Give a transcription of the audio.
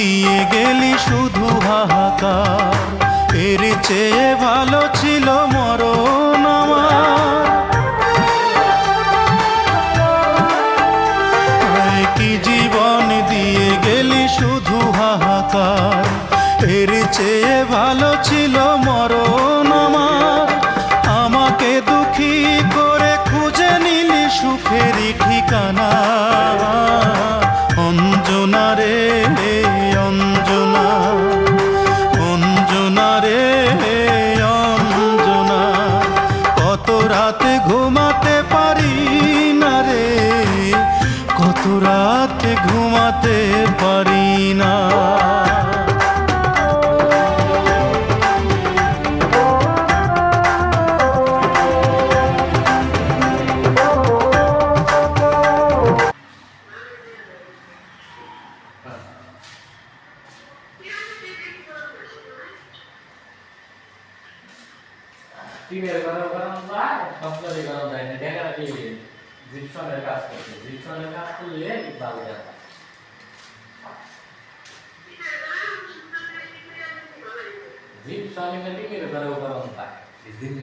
দিয়ে গেলি শুধু হাহাকার, এর চেয়ে ভালো ছিল মরণ আমার। কি জীবন দিয়ে গেলি শুধু হাহাকার, এর চেয়ে ভালো ছিল মরণ আমার। আমাকে দুঃখী করে খুঁজে নিলি সুখেরই ঠিকানা। অঞ্জনা রে অঞ্জনা, অঞ্জনা রে অঞ্জনা, কত রাতে ঘুমাতে পারি না রে, কত রাতে ঘুমাতে পারি না। টিমের গরম যায়, সবগুলোই গরম যায় না। দেখা নাকি জিপসনের কাজ করছে, জিপসনের কাজ করলে ভালো যায়। জিপসন টিমের গরম যায়।